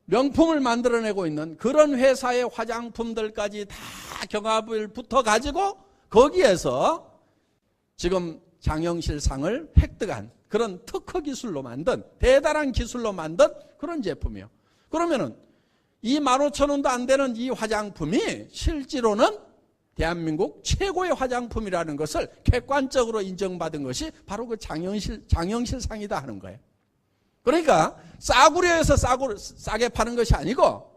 명품을 만들어내고 있는 그런 회사의 화장품들까지 다 경합을 붙어가지고 거기에서 지금 장영실상을 획득한 그런 특허 기술로 만든 대단한 기술로 만든 그런 제품이에요. 그러면은 25,000원도 안 되는 이 화장품이 실제로는 대한민국 최고의 화장품이라는 것을 객관적으로 인정받은 것이 바로 그 장영실상이다 하는 거예요. 그러니까 싸구려에서 싸게 파는 것이 아니고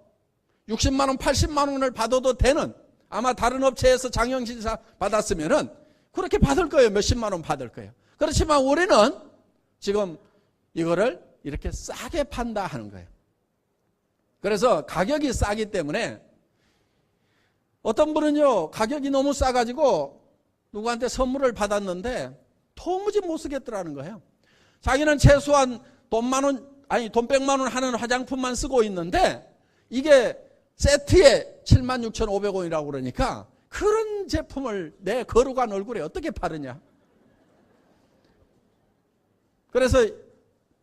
60만 원, 80만 원을 받아도 되는, 아마 다른 업체에서 장영실상 받았으면은 그렇게 받을 거예요. 몇십만 원 받을 거예요. 그렇지만 우리는 지금 이거를 이렇게 싸게 판다 하는 거예요. 그래서 가격이 싸기 때문에 어떤 분은요, 가격이 너무 싸가지고 누구한테 선물을 받았는데 도무지 못 쓰겠더라는 거예요. 자기는 최소한 돈 100만 원 하는 화장품만 쓰고 있는데 이게 세트에 76,500원이라고 그러니까 그런 제품을 내 거룩한 얼굴에 어떻게 바르냐. 그래서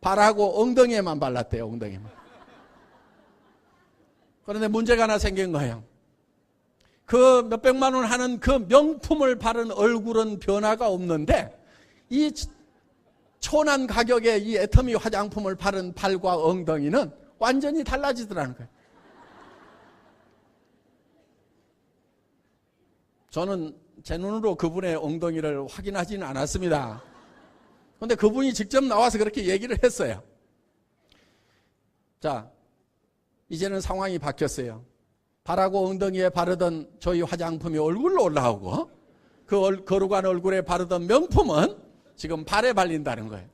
발하고 엉덩이에만 발랐대요. 엉덩이만. 그런데 문제가 하나 생긴 거예요. 그 몇백만 원 하는 그 명품을 바른 얼굴은 변화가 없는데 이 천한 가격의 이 애터미 화장품을 바른 발과 엉덩이는 완전히 달라지더라는 거예요. 저는 제 눈으로 그분의 엉덩이를 확인하지는 않았습니다. 그런데 그분이 직접 나와서 그렇게 얘기를 했어요. 자, 이제는 상황이 바뀌었어요. 발하고 엉덩이에 바르던 저희 화장품이 얼굴로 올라오고 그 거룩한 얼굴에 바르던 명품은 지금 발에 발린다는 거예요.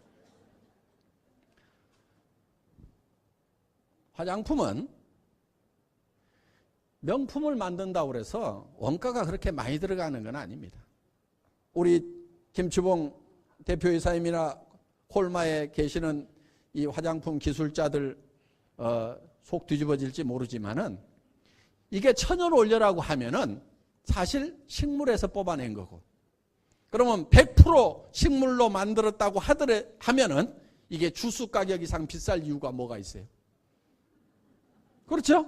화장품은 명품을 만든다고 해서 원가가 그렇게 많이 들어가는 건 아닙니다. 우리 김추봉 대표이사님이나 콜마에 계시는 이 화장품 기술자들 속 뒤집어질지 모르지만은 이게 천연 원료라고 하면은 사실 식물에서 뽑아낸 거고, 그러면 100% 식물로 만들었다고 하면은 이게 주수 가격 이상 비쌀 이유가 뭐가 있어요? 그렇죠?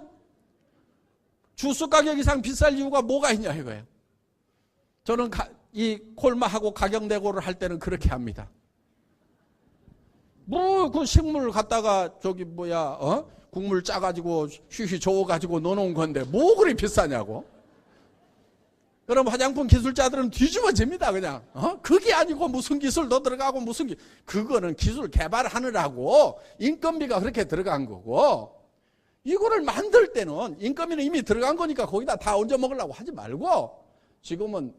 주수 가격 이상 비쌀 이유가 뭐가 있냐 이거예요. 저는 이 콜마하고 가격 내고를 할 때는 그렇게 합니다. 뭐 그 식물 갖다가 국물 짜가지고 휘휘 저어가지고 넣어놓은 건데 뭐 그리 비싸냐고. 그럼 화장품 기술자들은 뒤집어집니다 그냥. 그게 아니고 무슨 기술도 들어가고 그거는 기술 개발하느라고 인건비가 그렇게 들어간 거고, 이거를 만들 때는 인건비는 이미 들어간 거니까 거기다 다 얹어 먹으려고 하지 말고 지금은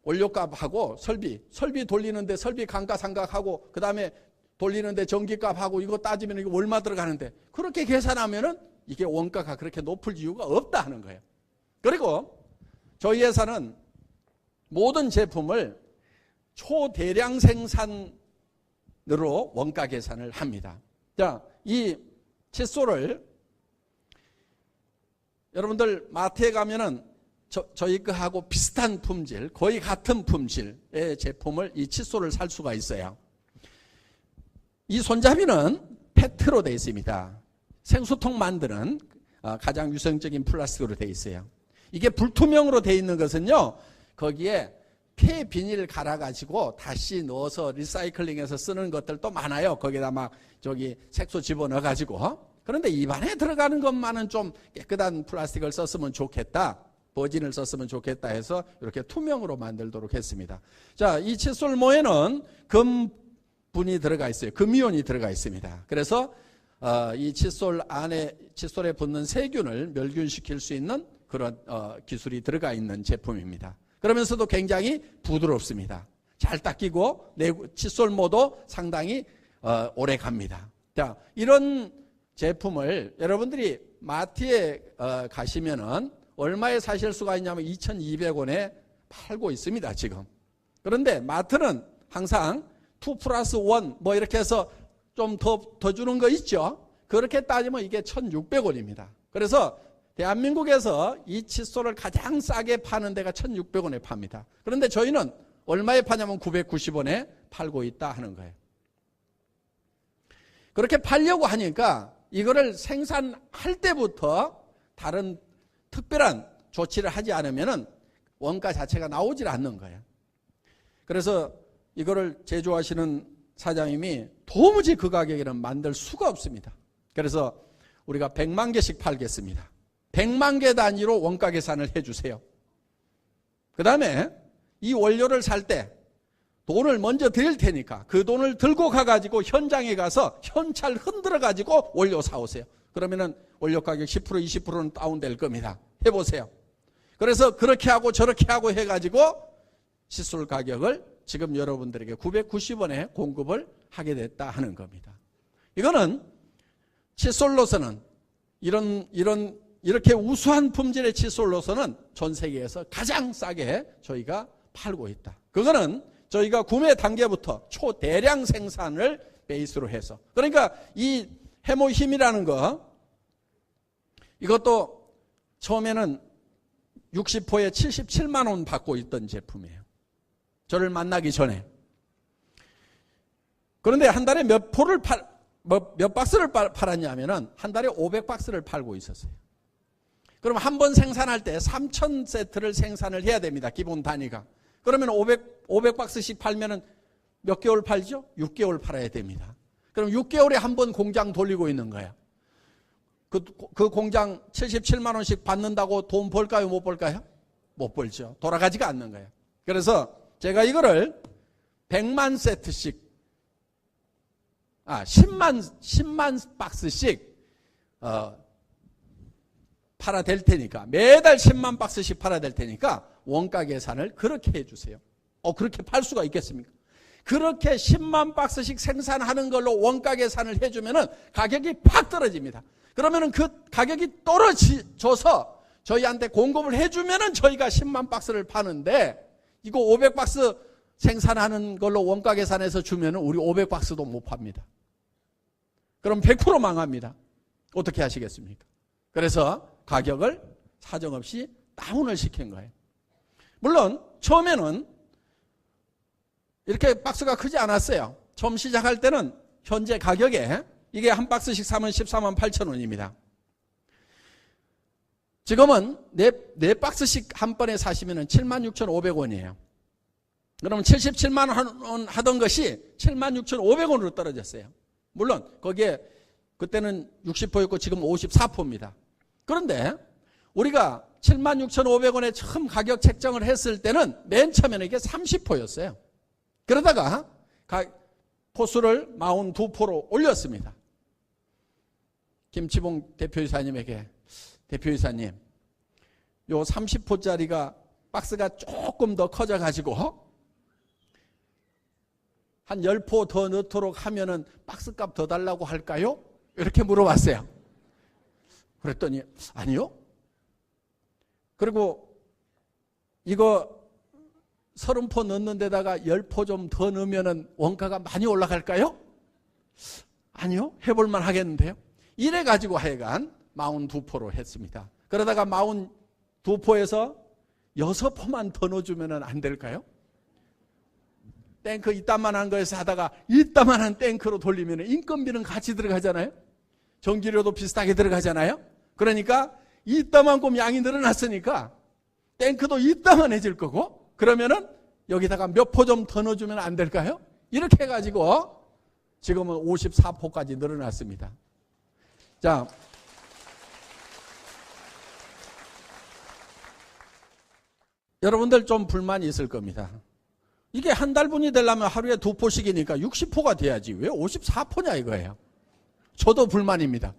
원료값하고 설비 돌리는데 설비 감가상각하고 그 다음에 돌리는데 전기값하고 이거 따지면 이거 얼마 들어가는데 그렇게 계산하면은 이게 원가가 그렇게 높을 이유가 없다 하는 거예요. 그리고 저희 회사는 모든 제품을 초대량 생산으로 원가 계산을 합니다. 자, 이 칫솔을 여러분들 마트에 가면은 저희 거하고 비슷한 품질, 거의 같은 품질의 제품을 이 칫솔을 살 수가 있어요. 이 손잡이는 페트로 되어 있습니다. 생수통 만드는 가장 유성적인 플라스틱으로 되어 있어요. 이게 불투명으로 되어 있는 것은요, 거기에 폐 비닐 갈아가지고 다시 넣어서 리사이클링해서 쓰는 것들도 많아요. 거기다 색소 집어넣어가지고. 그런데 입안에 들어가는 것만은 좀 깨끗한 플라스틱을 썼으면 좋겠다, 버진을 썼으면 좋겠다 해서 이렇게 투명으로 만들도록 했습니다. 자, 이 칫솔모에는 금분이 들어가 있어요. 금이온이 들어가 있습니다. 그래서 이 칫솔에 붙는 세균을 멸균시킬 수 있는 그런 기술이 들어가 있는 제품입니다. 그러면서도 굉장히 부드럽습니다. 잘 닦이고 칫솔모도 상당히 오래 갑니다. 자, 이런 제품을 여러분들이 마트에 가시면은 얼마에 사실 수가 있냐면 2,200원에 팔고 있습니다, 지금. 그런데 마트는 항상 2+1 이렇게 해서 좀 더 주는 거 있죠? 그렇게 따지면 이게 1,600원입니다. 그래서 대한민국에서 이 칫솔을 가장 싸게 파는 데가 1,600원에 팝니다. 그런데 저희는 얼마에 파냐면 990원에 팔고 있다 하는 거예요. 그렇게 팔려고 하니까 이거를 생산할 때부터 다른 특별한 조치를 하지 않으면 원가 자체가 나오질 않는 거예요. 그래서 이거를 제조하시는 사장님이 도무지 그 가격에는 만들 수가 없습니다. 그래서 우리가 100만 개씩 팔겠습니다. 100만 개 단위로 원가 계산을 해주세요. 그 다음에 이 원료를 살 때 돈을 먼저 드릴 테니까 그 돈을 들고 가가지고 현장에 가서 현찰 흔들어가지고 원료 사오세요. 그러면은 원료 가격 10% 20%는 다운될 겁니다. 해보세요. 그래서 그렇게 하고 저렇게 하고 해가지고 칫솔 가격을 지금 여러분들에게 990원에 공급을 하게 됐다 하는 겁니다. 이거는 칫솔로서는 이렇게 우수한 품질의 칫솔로서는 전 세계에서 가장 싸게 저희가 팔고 있다. 그거는 저희가 구매 단계부터 초대량 생산을 베이스로 해서, 그러니까 이 해모힘이라는 거, 이것도 처음에는 60호에 77만 원 받고 있던 제품이에요. 저를 만나기 전에. 그런데 한 달에 몇 박스를 팔았냐면은 한 달에 500박스를 팔고 있었어요. 그럼 한 번 생산할 때 3,000세트를 생산을 해야 됩니다. 기본 단위가. 그러면 500박스씩 팔면은 몇 개월 팔죠? 6개월 팔아야 됩니다. 그럼 6개월에 한 번 공장 돌리고 있는 거예요. 그 공장 77만 원씩 받는다고 돈 벌까요? 못 벌까요? 못 벌죠. 돌아가지가 않는 거예요. 그래서 제가 이거를 100만 세트씩 10만 박스씩 팔아 될 테니까, 매달 10만 박스씩 팔아 될 테니까 원가 계산을 그렇게 해주세요. 그렇게 팔 수가 있겠습니까? 그렇게 10만 박스씩 생산하는 걸로 원가 계산을 해주면은 가격이 팍 떨어집니다. 그러면은 그 가격이 떨어져서 저희한테 공급을 해주면은 저희가 10만 박스를 파는데, 이거 500박스 생산하는 걸로 원가 계산해서 주면은 우리 500박스도 못 팝니다. 그럼 100% 망합니다. 어떻게 하시겠습니까? 그래서 가격을 사정없이 다운을 시킨 거예요. 물론 처음에는 이렇게 박스가 크지 않았어요. 처음 시작할 때는 현재 가격에 이게 한 박스씩 사면 14만 8천 원입니다. 지금은 네 박스씩 한 번에 사시면 76,500원이에요. 그러면 77만 원 하던 것이 76,500원으로 떨어졌어요. 물론 거기에 그때는 60%였고 지금 54%입니다. 그런데 우리가 76,500원에 처음 가격 책정을 했을 때는 맨 처음에는 이게 30%였어요. 그러다가 포수를 42%로 올렸습니다. 김치봉 대표이사님에게, 대표이사님, 요 30%짜리가 박스가 조금 더 커져가지고 한 10포 더 넣도록 하면은 박스값 더 달라고 할까요? 이렇게 물어봤어요. 그랬더니 아니요. 그리고 이거 30포 넣는 데다가 10포 좀 더 넣으면은 원가가 많이 올라갈까요? 아니요. 해볼만 하겠는데요. 이래가지고 하여간 42포로 했습니다. 그러다가 42포에서 6포만 더 넣어주면 안 될까요? 탱크 이따만한 거에서 하다가 이따만한 탱크로 돌리면 인건비는 같이 들어가잖아요. 전기료도 비슷하게 들어가잖아요. 그러니까 이따만큼 양이 늘어났으니까 탱크도 이따만해질 거고, 그러면은 여기다가 몇 포 좀 더 넣어주면 안 될까요? 이렇게 해가지고 지금은 54포까지 늘어났습니다. 자, 여러분들 좀 불만이 있을 겁니다. 이게 한 달분이 되려면 하루에 2포씩이니까 60포가 돼야지 왜 54포냐 이거예요. 저도 불만입니다.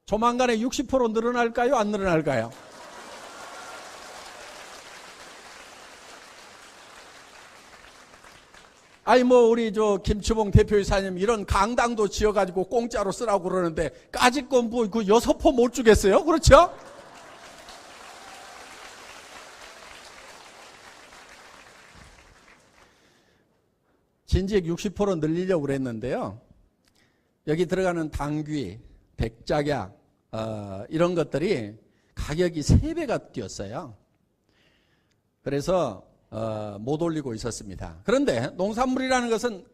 조만간에 60%로 늘어날까요? 안 늘어날까요? 아니 우리 김치봉 대표이사님 이런 강당도 지어가지고 공짜로 쓰라고 그러는데 까짓 건 그 6포 못 주겠어요? 그렇죠? 진즉 60% 늘리려고 그랬는데요. 여기 들어가는 당귀, 백작약 이런 것들이 가격이 3배가 뛰었어요. 그래서 못 올리고 있었습니다. 그런데 농산물이라는 것은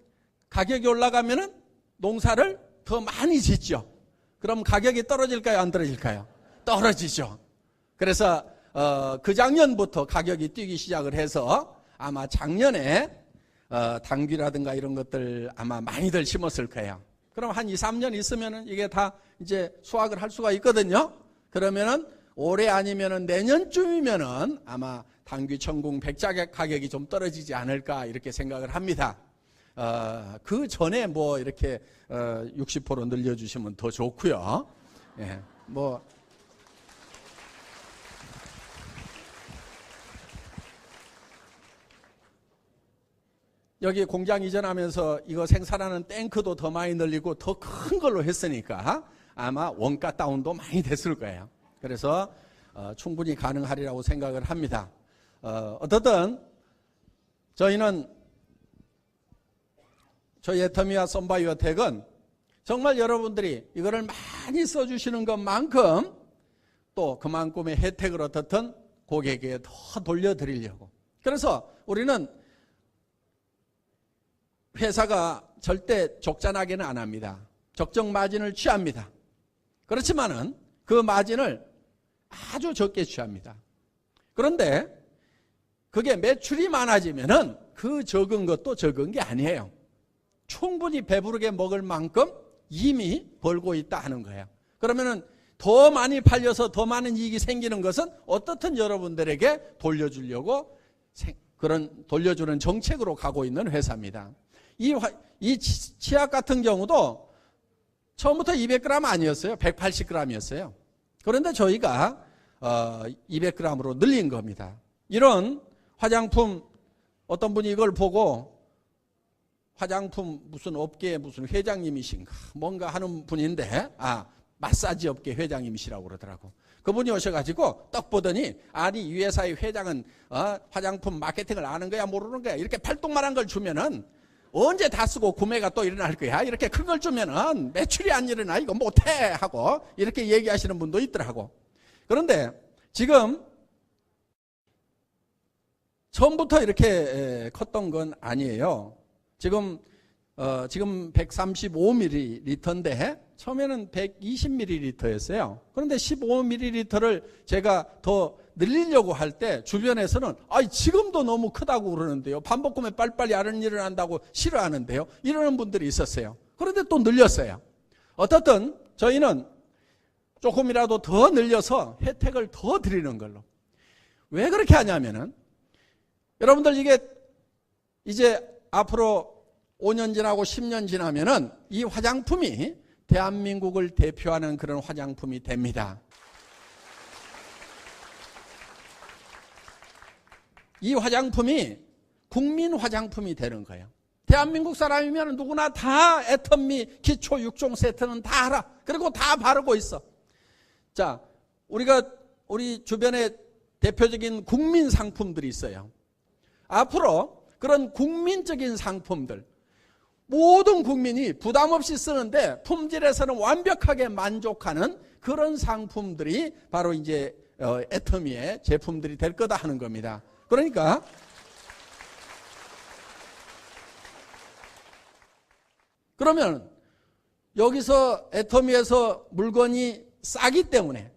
가격이 올라가면은 농사를 더 많이 짓죠. 그럼 가격이 떨어질까요? 안 떨어질까요? 떨어지죠. 그래서 그 작년부터 가격이 뛰기 시작을 해서 아마 작년에 당귀라든가 이런 것들 아마 많이들 심었을 거예요. 그럼 한 2, 3년 있으면은 이게 다 이제 수확을 할 수가 있거든요. 그러면은 올해 아니면은 내년쯤이면은 아마 당귀, 청궁, 백자 가격이 좀 떨어지지 않을까 이렇게 생각을 합니다. 그 전에 뭐 이렇게 60% 늘려주시면 더 좋고요. 예, 뭐 여기 공장 이전하면서 이거 생산하는 탱크도 더 많이 늘리고 더 큰 걸로 했으니까 아마 원가 다운도 많이 됐을 거예요. 그래서 충분히 가능하리라고 생각을 합니다. 어떻든 저희는 저희 애터미와 썬바이오텍은 정말 여러분들이 이거를 많이 써주시는 것만큼 또 그만큼의 혜택을 어떻든 고객에게 더 돌려드리려고. 그래서 우리는 회사가 절대 족잔하게는 안 합니다. 적정 마진을 취합니다. 그렇지만은 그 마진을 아주 적게 취합니다. 그런데 그게 매출이 많아지면은 그 적은 것도 적은 게 아니에요. 충분히 배부르게 먹을 만큼 이미 벌고 있다 하는 거예요. 그러면은 더 많이 팔려서 더 많은 이익이 생기는 것은 어떻든 여러분들에게 돌려주려고 그런 돌려주는 정책으로 가고 있는 회사입니다. 이 치약 같은 경우도 처음부터 200g 아니었어요. 180g이었어요. 그런데 저희가 200g으로 늘린 겁니다. 이런 화장품 어떤 분이 이걸 보고 화장품 무슨 업계의 무슨 회장님이신가 뭔가 하는 분인데 마사지 업계 회장님이시라고 그러더라고. 그분이 오셔가지고 딱 보더니 아니 이 회사의 회장은 화장품 마케팅을 아는 거야 모르는 거야 이렇게 팔뚝만한 걸 주면은 언제 다 쓰고 구매가 또 일어날 거야 이렇게 큰 걸 주면은 매출이 안 일어나 이거 못해 하고 이렇게 얘기하시는 분도 있더라고. 그런데 지금 처음부터 이렇게 컸던 건 아니에요. 지금 135ml인데 처음에는 120ml였어요. 그런데 15ml를 제가 더 늘리려고 할 때 주변에서는 지금도 너무 크다고 그러는데요. 반복구매 빨리빨리 다른 일을 한다고 싫어하는데요. 이러는 분들이 있었어요. 그런데 또 늘렸어요. 어떻든 저희는 조금이라도 더 늘려서 혜택을 더 드리는 걸로. 왜 그렇게 하냐면은 여러분들 이게 이제 앞으로 5년 지나고 10년 지나면은 이 화장품이 대한민국을 대표하는 그런 화장품이 됩니다. 이 화장품이 국민 화장품이 되는 거예요. 대한민국 사람이면 누구나 다 애터미 기초 6종 세트는 다 알아. 그리고 다 바르고 있어. 자, 우리 주변에 대표적인 국민 상품들이 있어요. 앞으로 그런 국민적인 상품들, 모든 국민이 부담 없이 쓰는데 품질에서는 완벽하게 만족하는 그런 상품들이 바로 이제 애터미의 제품들이 될 거다 하는 겁니다. 그러니까 그러면 여기서 애터미에서 물건이 싸기 때문에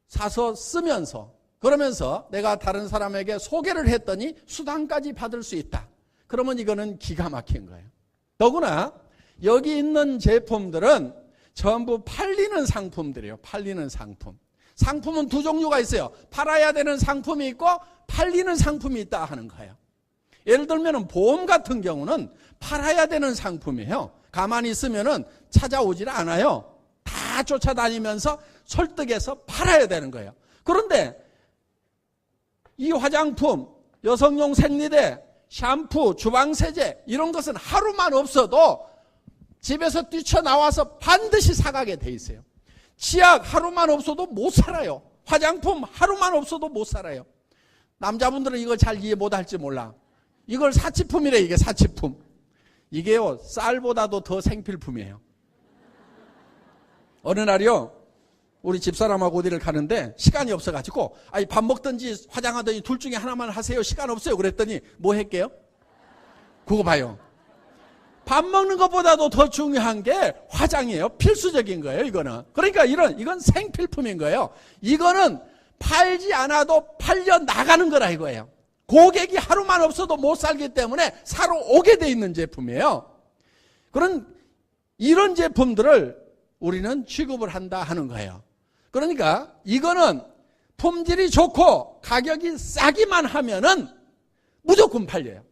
사서 쓰면서 그러면서 내가 다른 사람에게 소개를 했더니 수당까지 받을 수 있다. 그러면 이거는 기가 막힌 거예요. 더구나 여기 있는 제품들은 전부 팔리는 상품들이에요. 팔리는 상품. 상품은 두 종류가 있어요. 팔아야 되는 상품이 있고 팔리는 상품이 있다 하는 거예요. 예를 들면 보험 같은 경우는 팔아야 되는 상품이에요. 가만히 있으면은 찾아오질 않아요. 다 쫓아다니면서 설득해서 팔아야 되는 거예요. 그런데 이 화장품, 여성용 생리대, 샴푸, 주방세제 이런 것은 하루만 없어도 집에서 뛰쳐나와서 반드시 사가게 돼 있어요. 치약 하루만 없어도 못 살아요. 화장품 하루만 없어도 못 살아요. 남자분들은 이걸 잘 이해 못할지 몰라. 이걸 사치품이래. 이게 사치품. 이게요 쌀보다도 더 생필품이에요. 어느 날이요 우리 집사람하고 어디를 가는데 시간이 없어가지고 아니 밥 먹든지 화장하든지 둘 중에 하나만 하세요. 시간 없어요. 그랬더니 뭐 할게요? 그거 봐요. 밥 먹는 것보다도 더 중요한 게 화장이에요. 필수적인 거예요, 이거는. 그러니까 이건 생필품인 거예요. 이거는 팔지 않아도 팔려 나가는 거라 이거예요. 고객이 하루만 없어도 못 살기 때문에 사러 오게 돼 있는 제품이에요. 이런 제품들을 우리는 취급을 한다 하는 거예요. 그러니까 이거는 품질이 좋고 가격이 싸기만 하면은 무조건 팔려요.